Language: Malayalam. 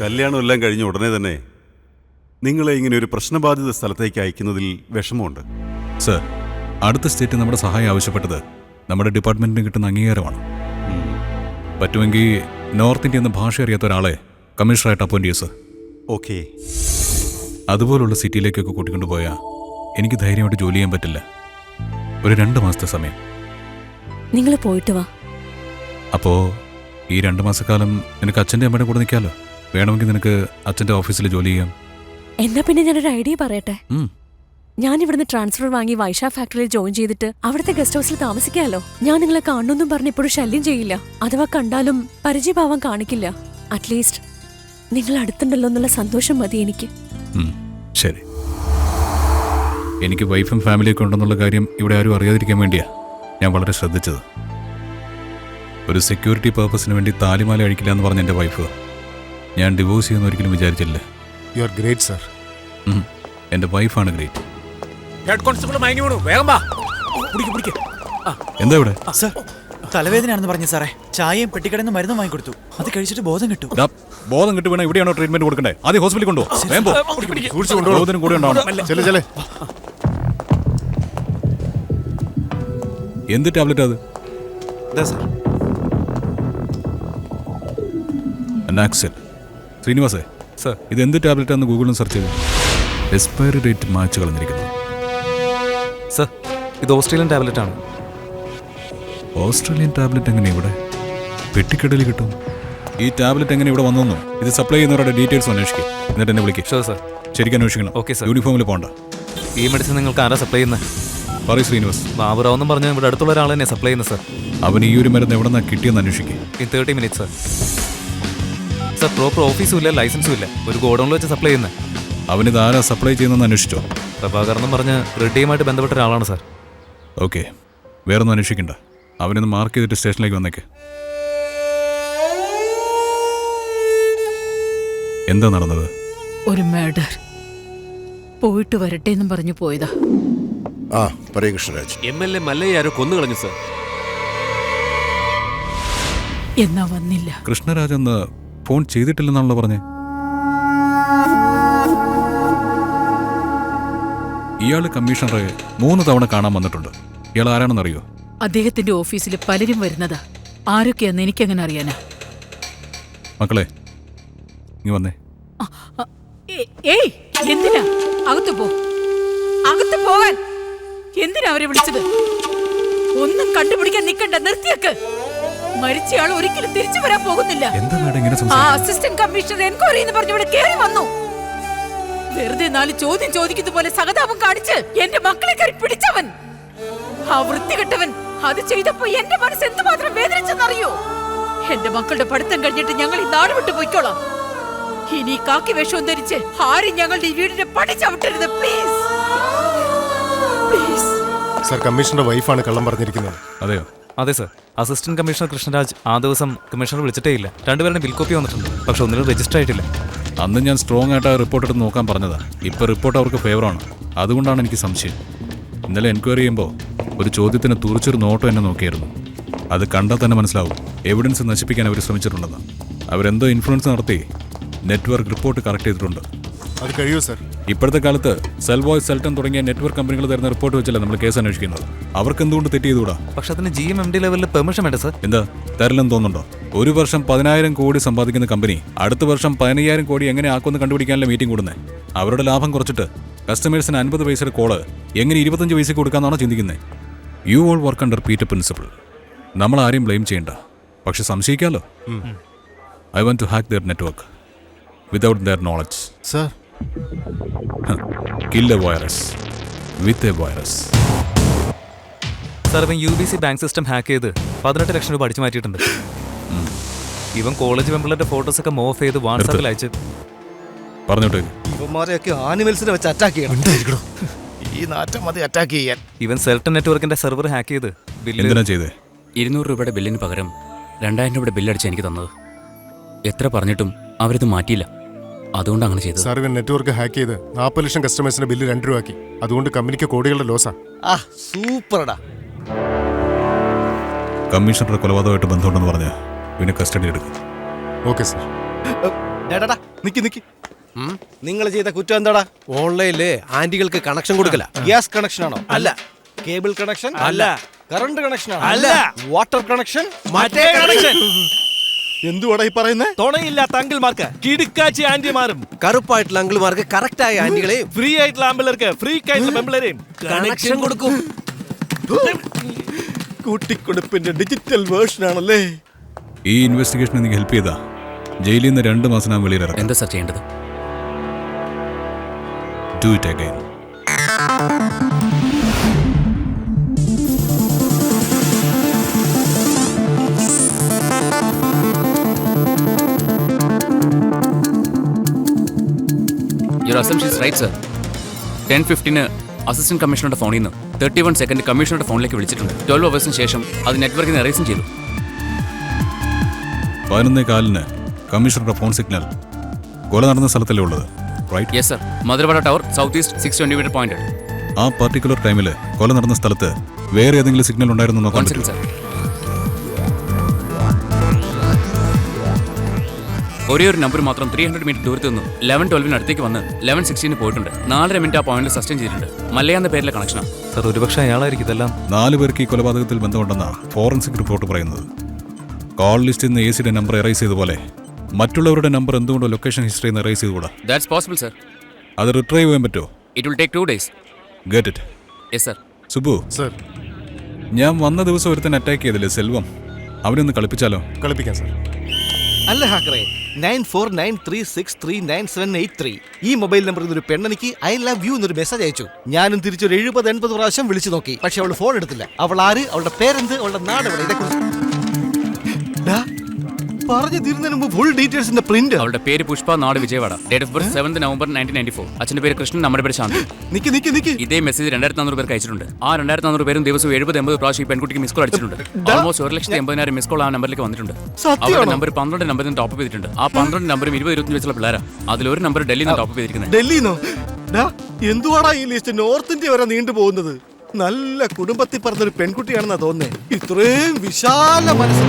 കല്യാണം എല്ലാം കഴിഞ്ഞ ഉടനെ തന്നെ നിങ്ങളെ ഇങ്ങനെ ഒരു പ്രശ്നബാധിത സ്ഥലത്തേക്ക് അയക്കുന്നതിൽ വിഷമമുണ്ട്. സർ, അടുത്ത സ്റ്റേറ്റ് നമ്മുടെ സഹായം ആവശ്യപ്പെട്ടത് നമ്മുടെ ഡിപ്പാർട്ട്മെന്റിന് കിട്ടുന്ന അംഗീകാരമാണ്. പറ്റുമെങ്കിൽ നോർത്ത് ഇന്ത്യ എന്ന ഭാഷ അറിയാത്ത ഒരാളെ കമ്മീഷണറായിട്ട് അപ്പോയിന്റ് ചെയ്യും സർ. ഓക്കെ. അതുപോലുള്ള സിറ്റിയിലേക്കൊക്കെ കൂട്ടിക്കൊണ്ടുപോയാൽ എനിക്ക് ധൈര്യമായിട്ട് ജോലി ചെയ്യാൻ പറ്റില്ല. ഒരു 2 മാസത്തെ സമയം. നിങ്ങൾ പോയിട്ട് വാ. അപ്പോൾ ഈ 2 മാസക്കാലം നിനക്ക് അച്ഛൻ്റെ അമ്മയുടെ കൂടെ നിൽക്കാമല്ലോ. വേണമെങ്കിൽ നിനക്ക് അച്ഛൻ്റെ ഓഫീസിൽ ജോലി ചെയ്യാം. എന്നാ പിന്നെ ഞാനൊരു ഐഡിയ പറയട്ടെ. ഞാൻ ഇവിടുന്ന് ട്രാൻസ്ഫർ വാങ്ങി വൈഷ ഫാക്ടറിയിൽ ജോയിൻ ചെയ്തിട്ട് അവിടുത്തെ ഗസ്റ്റ് ഹൗസിൽ താമസിക്കാമല്ലോ. ഞാൻ നിങ്ങളെ കാണുന്നൊന്നും പറഞ്ഞ് എപ്പോഴും ശല്യം ചെയ്യില്ല. അഥവാ കണ്ടാലും പരിചയഭാവം കാണിക്കില്ല. അറ്റ്ലീസ്റ്റ് നിങ്ങൾ അടുത്തുണ്ടല്ലോ എന്നുള്ള സന്തോഷം മതി എനിക്ക്. ശരി. എനിക്ക് വൈഫും ഫാമിലിയൊക്കെ ഉണ്ടെന്നുള്ള കാര്യം ഇവിടെ ആരും അറിയാതിരിക്കാൻ വേണ്ടിയാ ഞാൻ വളരെ ശ്രദ്ധിച്ചത്. ഒരു സെക്യൂരിറ്റി പർപ്പസിന് വേണ്ടി താലിമാല അഴിക്കില്ല എന്ന് പറഞ്ഞ എൻ്റെ വൈഫ് ഞാൻ ഡിവോഴ്സ് ചെയ്യുന്ന ഒരിക്കലും വിചാരിച്ചില്ല. You are great sir. എൻ്റെ വൈഫാണ് ഗ്രേറ്റ്. ഹെഡ് കോൺസ്റ്റബിൾ മയങ്ങി വീണു. വേഗം വാ. എന്താ ഇവിടെ? സർ, തലവേദനയാണെന്ന് പറഞ്ഞു സാറേ. ചായയും പെട്ടിക്കടന്ന് മരുന്നും വാങ്ങിക്കൊടുത്തു. അത് കഴിച്ചിട്ട് ബോധം കിട്ടും. ബോധം കിട്ടു വേണം. ഇവിടെയാണോ ട്രീറ്റ്മെന്റ് കൊടുക്കണ്ടേ? ആദ്യം ഹോസ്പിറ്റലിൽ കൊണ്ടുപോകും. ബോധനം കൂടെ ഉണ്ടാവണം. എന്ത് ടാബ്ലറ്റ് അത്? നാക്സെൽ. ശ്രീനിവാസേ സർ, ഇത് എന്ത് ടാബ്ലറ്റാണെന്ന് ഗൂഗിളിൽ സെർച്ച് ചെയ്തു. എക്സ്പയറി ഡേറ്റ് മാച്ച് കളഞ്ഞിരിക്കുന്നു. സർ, ഇത് ഓസ്ട്രേലിയൻ ടാബ്ലറ്റ് ആണ്. ഓസ്ട്രേലിയൻ ടാബ്ലറ്റ് എങ്ങനെ ഇവിടെ പെട്ടിക്കടയിൽ കിട്ടും? ഈ ടാബ്ലറ്റ് എങ്ങനെ ഇവിടെ വന്നെന്നും ഇത് സപ്ലൈ ചെയ്യുന്നവരുടെ ഡീറ്റെയിൽസ് അന്വേഷിക്കും. എന്നിട്ട് എന്നെ വിളിക്കും. Sure sir. ശരിക്കും അന്വേഷിക്കണം. Okay sir. യൂണിഫോമിൽ പോകണ്ട. ഈ മെഡിസിൻ നിങ്ങൾക്ക് ആരാ സപ്ലൈ ചെയ്യുന്നത്? പറയൂ ശ്രീനിവാസ്. ബാബുറാവെന്നും പറഞ്ഞ് ഇവിടെ അടുത്തുള്ള ഒരാൾ തന്നെ സപ്ലൈ ചെയ്യുന്നത് സർ. അവന് ഈ ഒരു മരുന്ന് എവിടെ നിന്നാണ് കിട്ടിയെന്ന് അന്വേഷിക്കും. In 30 minutes sir. Sir, proper ഓഫീസും ഇല്ല, ലൈസൻസും ഇല്ല. ഒരു ഗോഡൗണിൽ വെച്ച് സപ്ലൈ ചെയ്യുന്നത്. അവനിത് ആരാ സപ്ലൈ ചെയ്യുന്നതെന്ന് അന്വേഷിച്ചോ? പ്രഭാകർ എന്നും പറഞ്ഞ് റെഡ്ഡിയുമായിട്ട് ബന്ധപ്പെട്ട ഒരാളാണ് സർ. ഓക്കെ, വേറൊന്നും അന്വേഷിക്കണ്ട. അവനൊന്ന് മാർക്ക് ചെയ്തിട്ട് സ്റ്റേഷനിലേക്ക് വന്നേക്ക്. എന്താ നടന്നത്? ഒരു മർഡർ. പോയിട്ട് വരട്ടെ എന്നും പറഞ്ഞു പോയതാ. പറയൂ കൃഷ്ണരാജ്. MLA മല്ലയെ ആരോ കൊന്നു കളഞ്ഞു സർ. എന്നാ വന്നില്ല. കൃഷ്ണരാജ് എന്ന് ഫോൺ ചെയ്തിട്ടില്ലെന്നാണല്ലോ പറഞ്ഞേ. ഇയാള് കമ്മീഷണറെ 3 തവണ കാണാൻ വന്നിട്ടുണ്ട്. ഇയാൾ ആരാണെന്നറിയോ? അദ്ദേഹത്തിന്റെ ഓഫീസിൽ പലരും വരുന്നതാ. ആരൊക്കെയാന്ന് എനിക്കങ്ങനെ അറിയാനാ. മക്കളെ ഇങ്ങ് വന്നേ. ഏയ്, എന്തിനാ? അകത്ത് പോ. അകത്ത് പോകാൻ എന്തിനാ അവരെ വിളിച്ചത്? ഒന്നും കണ്ടുപിടിക്കാൻ നിൽക്കണ്ട, നിർത്തിയേക്ക്. മരിച്ചയാൾ ഒരിക്കലും തിരിച്ചു വരാൻ പോകുന്നില്ല. ആ അസിസ്റ്റന്റ് കമ്മീഷണർ എൻക്വയറി എന്ന് പറഞ്ഞു ഇവിടെ കേറി വന്നു. വെറുതെ 4 ചോദ്യം ചോദിക്കുന്ന പോലെ സഹതാപം കാണിച്ച് എന്റെ മക്കളെ കയറി പിടിച്ചവൻ, ആ വൃത്തികെട്ടവൻ അത് ചെയ്തപ്പോ എന്റെ മനസ്സ് എന്തുമാത്രം വേദനിച്ചെന്നറിയോ? എന്റെ മക്കളുടെ പഠിത്തം കഴിഞ്ഞിട്ട് ഞങ്ങൾ ഈ നാട് വിട്ടു പോയിക്കോളാം. ഇനി കാക്കി വേഷവും ധരിച്ച് ആരും ഞങ്ങളുടെ ഈ വീടിനെ പഠിച്ചവിട്ടരുത്, പ്ലീസ്. സർ, കമ്മീഷണറുടെ വൈഫാണ് കള്ളം പറഞ്ഞിരിക്കുന്നത്. അതെയോ? അതെ സർ. അസിസ്റ്റന്റ് കമ്മീഷണർ കൃഷ്ണരാജ് ആ ദിവസം കമ്മീഷണർ വിളിച്ചിട്ടേ ഇല്ല. 2 പേരുടെ ബിൽ കോപ്പി വന്നിട്ടുണ്ട്, പക്ഷെ ഒന്നിനും രജിസ്റ്റർ ആയിട്ടില്ല. അന്ന് ഞാൻ സ്ട്രോങ് ആയിട്ട് ആ റിപ്പോർട്ട് എടുത്ത് നോക്കാൻ പറഞ്ഞതാ. ഇപ്പൊ റിപ്പോർട്ട് അവർക്ക് ഫേവറാണ്. അതുകൊണ്ടാണ് എനിക്ക് സംശയം. ഇന്നലെ എൻക്വയറി ചെയ്യുമ്പോൾ ഒരു ചോദ്യത്തിന് തുറിച്ചൊരു നോട്ടം എന്നെ നോക്കിയായിരുന്നു. അത് കണ്ടാൽ തന്നെ മനസ്സിലാവും എവിഡൻസ് നശിപ്പിക്കാൻ അവർ ശ്രമിച്ചിട്ടുണ്ടെന്ന്. അവരെന്തോ ഇൻഫ്ലുവൻസ് നടത്തി നെറ്റ്വർക്ക് റിപ്പോർട്ട് കറക്റ്റ് ചെയ്തിട്ടുണ്ട്. അത് കഴിയൂ സർ. ഇപ്പോഴത്തെ കാലത്ത് സെൽവോയ്സ്, സെൽട്ടൺ തുടങ്ങിയ നെറ്റ്വർക്ക് കമ്പനികൾ തരുന്ന റിപ്പോർട്ട് വെച്ചല്ല നമ്മൾ കേസ് അന്വേഷിക്കുന്നത്. അവർക്ക് എന്തുകൊണ്ട് തെറ്റ് ചെയ്തുകൂടാ? പക്ഷെ അതിന് GMMD ലെവലിൽ പെർമിഷൻ വേണ്ട സർ. എന്താ തരില്ലെന്ന് തോന്നുന്നുണ്ടോ? ഒരു വർഷം 10,000 കോടി സമ്പാദിക്കുന്ന കമ്പനി അടുത്ത വർഷം 15,000 കോടി എങ്ങനെ ആക്കുമെന്ന് കണ്ടുപിടിക്കാനുള്ള മീറ്റിംഗ് കൂടുന്നത്. അവരുടെ ലാഭം കുറച്ചിട്ട് കസ്റ്റമേഴ്സിന് 50 പൈസയുടെ കോള് എങ്ങനെ 25 പൈസക്ക് കൊടുക്കാന്നാണോ ചിന്തിക്കുന്നത്? You all work under Peter principle. നമ്മൾ ആരെയും ബ്ലെയിം ചെയ്യണ്ട, പക്ഷെ സംശയിക്കാമല്ലോ. I want to hack their network without their knowledge. Sir, kill a virus with a virus. Sir, ഇവൻ UBC ബാങ്ക് സിസ്റ്റം ഹാക്ക് ചെയ്ത് 18 ലക്ഷം രൂപ അടിച്ചു മാറ്റിയിട്ടുണ്ട്. ഇവൻ കോളേജ് മെമ്പറുടെ ഫോട്ടോസ് ഒക്കെ മോഫ് ചെയ്ത് വാട്സാപ്പിൽ അയച്ച് പറഞ്ഞോട്ടെ. ഇവന്മാരെയൊക്കെ ആനിമൽസിനെ വെച്ച് അറ്റാക്ക് ചെയ്യണം. ഈ നാറ്റം മതി അറ്റാക്ക് ചെയ്യാൻ. ഇവൻ സെൽട്ടൺ നെറ്റ്വർക്കിന്റെ സെർവർ ഹാക്ക് ചെയ്ത് എന്തിനാ ചെയ്തേ? 200 രൂപയുടെ ബില്ലിന് പകരം 2000 രൂപയുടെ ബില്ലടിച്ച് എനിക്ക് തന്നത്. എത്ര പറഞ്ഞിട്ടും അവരിത് മാറ്റിയില്ല. അതുകൊണ്ട് അങ്ങനെ ചെയ്തത്. സാർ, ഇവൻ നെറ്റ്വർക്ക് ഹാക്ക് ചെയ്ത് 40 ലക്ഷം കസ്റ്റമേഴ്സിന്റെ ബില്ല് 2 രൂപയാക്കി. അതുകൊണ്ട് കമ്പനിക്ക് കോടികളുടെ ലോസാ. സൂപ്പർടാ. കമ്മീഷണറുടെ കൊലപാതകമായിട്ട് ബന്ധമുണ്ടെന്ന് പറഞ്ഞ് ഇവനെ കസ്റ്റഡി എടുക്കും. Okay sir. നിക്ക് നിങ്ങൾ ചെയ്ത കുറ്റം എന്താടാ? ഓൺലൈനില് ആന്റികൾക്ക് കണക്ഷൻ കൊടുക്കല. ഗ്യാസ് കണക്ഷൻ ആണോ? അല്ല. Cable connection? അല്ല. കറണ്ട് കണക്ഷൻ ആണോ? അല്ല. Water connection? മറ്റേ കണക്ഷൻ. എന്തുവാടാ ഈ പറയുന്നേ? തുണയില്ലാത്ത അങ്കിൾമാർക്ക് കിടുക്കാച്ചി ആന്റിമാരും കറുപ്പായിട്ടുള്ള അങ്കിൾമാർക്ക് കറക്റ്റ് ആയ ആന്റികളെ ഫ്രീ ആയിട്ടുള്ള ആമ്പിളർക്ക് ഫ്രീ ആയിട്ടുള്ള പെമ്പിളരെയും കണക്ഷൻ കൊടുക്കും. കൂട്ടിക്കൊടുപ്പിന്റെ ഡിജിറ്റൽ വേർഷൻ ആണല്ലേ. ഈ ഇൻവെസ്റ്റിഗേഷൻ എനിക്ക് ഹെൽപ്പ് ചെയ്താ ജയിലിൽ നിന്ന് 2 മാസം ഞാൻ വെളിയിലിറങ്ങും. എന്താ സാർ ചെയ്യേണ്ടത്? Do it again. Your assumption is right sir. 10:15 assistant കമ്മീഷണറുടെ ഫോണിൽ നിന്ന് 31 സെക്കൻഡ് കമ്മീഷണറുടെ ഫോണിലേക്ക് വിളിച്ചിട്ടുണ്ട്. 12 അവേഴ്സിന് ശേഷം അത് നെറ്റ്വർക്കിൽ നിന്ന് എറേസും ചെയ്തു. 11:15 കമ്മീഷണറുടെ ഫോൺ സിഗ്നൽ കൊല നടന്ന സ്ഥലത്തല്ലേ ഉള്ളത്, right? Yes sir. Madhurawada tower south east 620 meter point. ആ പർട്ടിക്കുലർ ടൈമിൽ കൊല നടന്ന സ്ഥലത്ത് വേറെ ഏതെങ്കിലും സിഗ്നൽ ഉണ്ടായിരുന്നു നോക്കാൻ വൺ പറ്റുമോ? Second sir. ഒരേ ഒരു നമ്പർ മാത്രം 300 മീറ്റർ ദൂരത്ത് നിന്ന് 11:12 അടുത്തേക്ക് വന്ന് 11:16 പോയിട്ടുണ്ട്. 4.5 മിനിറ്റ് ആ പോയിന്റിൽ സസ്റ്റെയിൻ ചെയ്തിട്ടുണ്ട്. മല്ലയ എന്ന പേരിലെ കണക്ഷനാണ്. സർ ഒരുപക്ഷെ അയാളായിരിക്കും ഇതെല്ലാം. 4 പേർക്ക് ഈ കൊലപാതകത്തിൽ ബന്ധമുണ്ടെന്നാണ് ഫോറൻസിക് റിപ്പോർട്ട് പറയുന്നത്. കോൾ ലിസ്റ്റിൽ നിന്ന് എസിയുടെ നമ്പർ എറൈസ് ചെയ്തപോലെ മറ്റുള്ളവരുടെ നമ്പർ എന്തുകൊണ്ടോ ലൊക്കേഷൻ ഹിസ്റ്ററിയിൽ നിന്ന് എറൈസ് ചെയ്തുകൂടാ? That's possible sir. അത് റിട്രൈവ് ചെയ്യാൻ പറ്റുമോ? It will take 2 days. Get it. Yes sir. Subbu, sir, ഞാൻ വന്ന ദിവസം ഒരുത്തൻ അറ്റാക്ക് ചെയ്തില്ലേ, സെൽവം? അവനൊന്ന് കളിപ്പിച്ചാലോ? കളിപ്പിക്കാം സർ. അല്ല ഹാക്കറെ, 9493639783 ഈ മൊബൈൽ നമ്പറിൽ നിന്ന് ഒരു പെണ്ണെനിക്ക് ഐ ലവ് യു എന്നൊരു മെസ്സേജ് അയച്ചു. ഞാനും തിരിച്ചൊരു 70-80 പ്രാവശ്യം വിളിച്ചു നോക്കി. പക്ഷെ അവൾ ഫോൺ എടുത്തില്ല. അവൾ ആര്, അവളുടെ പേരെന്ത്, അവളുടെ നാട് എവിടെ, ഇതേക്കുറിച്ച് പറഞ്ഞു തീരുന്നതിന് മുമ്പ് ഫുൾ ഡീറ്റെയിൽസിന്റെ പ്രിന്റ്. അവളുടെ പേര് പുഷ്പ, നാട് Vijayawada. Date of birth 7 November 1994. അച്ഛന്റെ പേര് കൃഷ്ണൻ, നമ്മുടെ പേര് ശാന്തി. നിക്ക് ഇതേ മെസ്സേജ് 2400 പേർക്ക് അയച്ചിട്ടുണ്ട്. ആ 2400 പേരും ദിവസവും 70-80 പ്രാവശ്യം ഈ പെൺകുട്ടിക്ക് മിസ് കോൾ അടിച്ചിട്ടുണ്ട്. ഓൾമോസ്റ്റ് 1,80,000 മിസ് കോൾ ആ നമ്പറിലേക്ക് വന്നിട്ടുണ്ട്. അവരുടെ നമ്പർ 12 നമ്പറിൽ നിന്ന് ടോപ്പ് ചെയ്തിട്ടുണ്ട്. ആ 12 നമ്പറും 20-25 വയസ്സുള്ള പിള്ളേരാണ്. അതിലൊരു നമ്പർ ഡൽഹിയിൽ നിന്ന് ടോപ്പ് ചെയ്തിരിക്കുന്നത്. ഡൽഹിന്നോ? എന്തുവാടാ ഈ ലിസ്റ്റ് നോർത്ത് ഇന്ത്യ വരെ നീണ്ടു പോകുന്നത്? നല്ല കുടുംബത്തിൽ പറഞ്ഞൊരു പെൺകുട്ടിയാണെന്നാ തോന്നുന്നേ. ഇത്രയും വിശാല മനസ്സ്